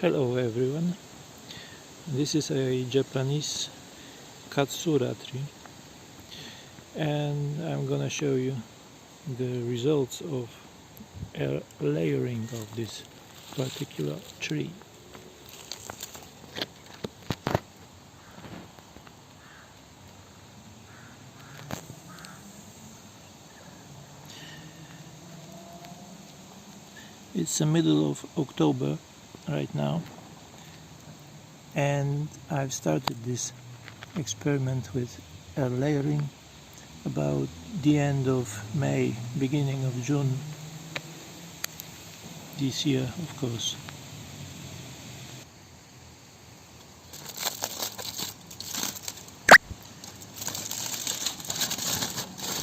Hello everyone, this is a Japanese Katsura tree and I'm gonna show you the results of a layering of this particular tree. It's the middle of October right now, and I've started this experiment with layering about the end of May, beginning of June this year, of course.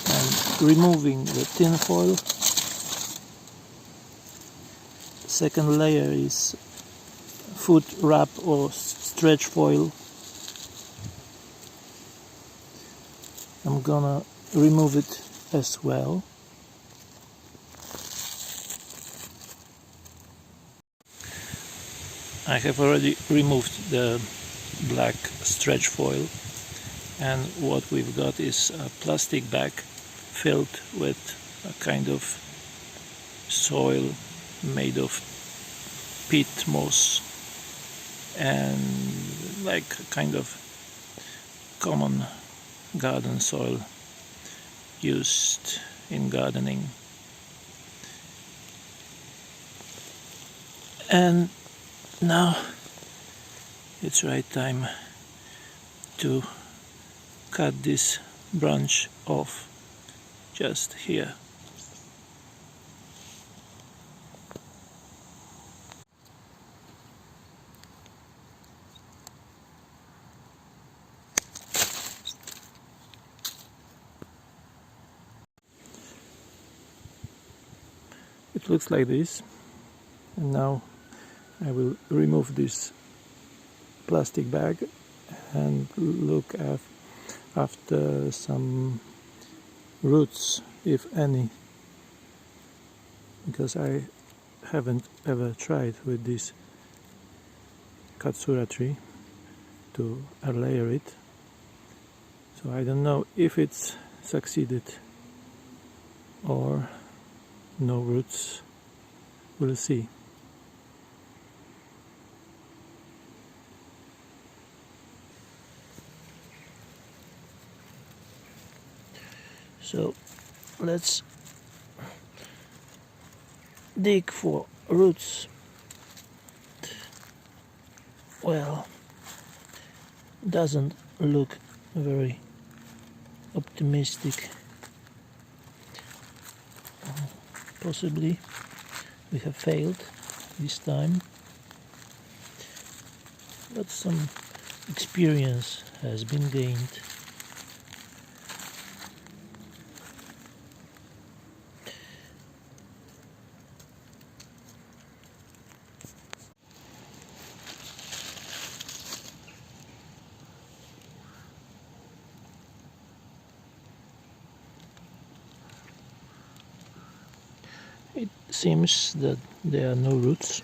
I'm removing the tin foil. Second layer is food wrap or stretch foil. I'm gonna remove it as well. I have already removed the black stretch foil, and what we've got is a plastic bag filled with a kind of soil made of peat moss and like a kind of common garden soil used in gardening. And now it's right time to cut this branch off just here. It looks like this, and now I will remove this plastic bag and look after some roots, if any, because I haven't ever tried with this Katsura tree to layer it, so I don't know if it's succeeded or no roots. We'll see. So let's dig for roots. Well, doesn't look very optimistic. Possibly we have failed this time, but some experience has been gained. It seems that there are no roots,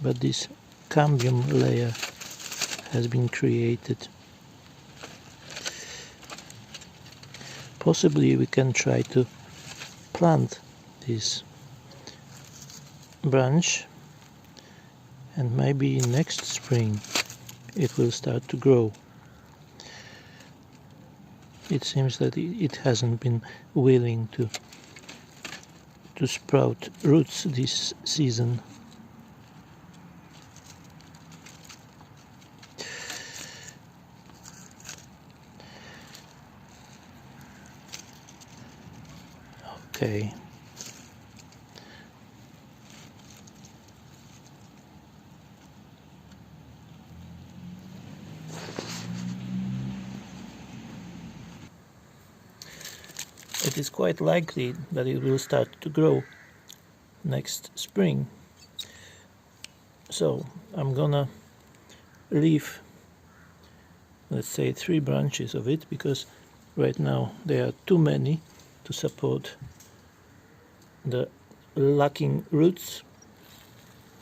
but this cambium layer has been created. Possibly we can try to plant this branch, and maybe next spring it will start to grow. It seems that it hasn't been willing to sprout roots this season. Okay. It is quite likely that it will start to grow next spring. So I'm gonna leave, let's say, 3 branches of it, because right now there are too many to support the lacking roots.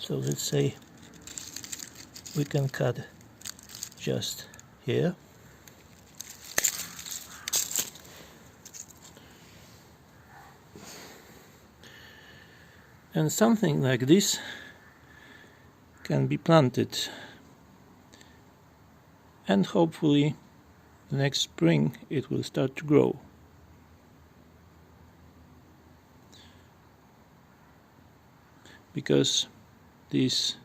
So let's say we can cut just here. And something like this can be planted, and hopefully the next spring it will start to grow. Because this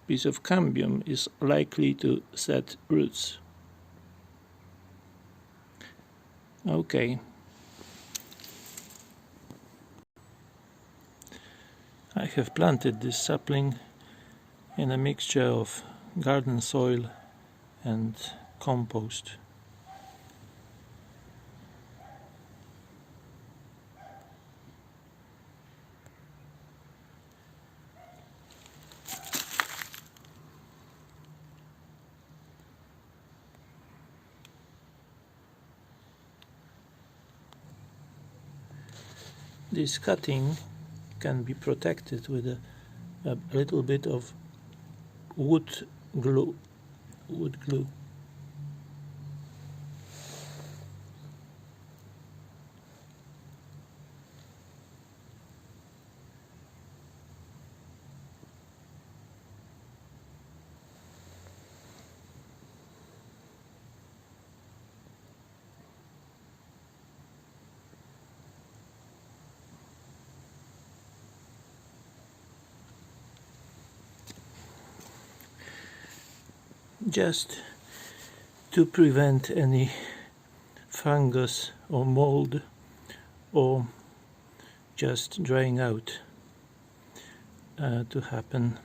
piece of cambium is likely to set roots. Okay. I have planted this sapling in a mixture of garden soil and compost. This cutting can be protected with a little bit of wood glue. Just to prevent any fungus or mold or just drying out to happen.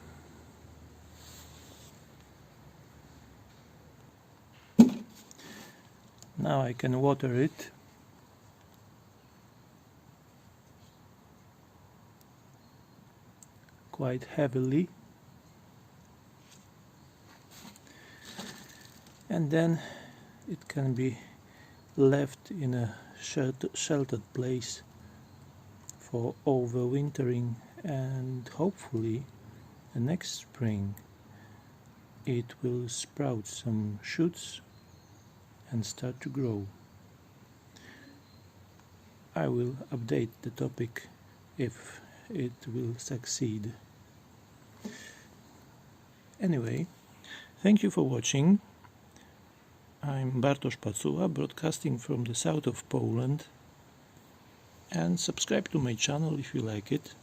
Now I can water it. Quite heavily. And then it can be left in a sheltered place for overwintering, and hopefully the next spring it will sprout some shoots and start to grow. I will update the topic if it will succeed. Anyway, thank you for watching. I'm Bartosz Pacuła, broadcasting from the south of Poland, and subscribe to my channel if you like it.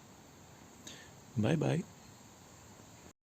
Bye bye.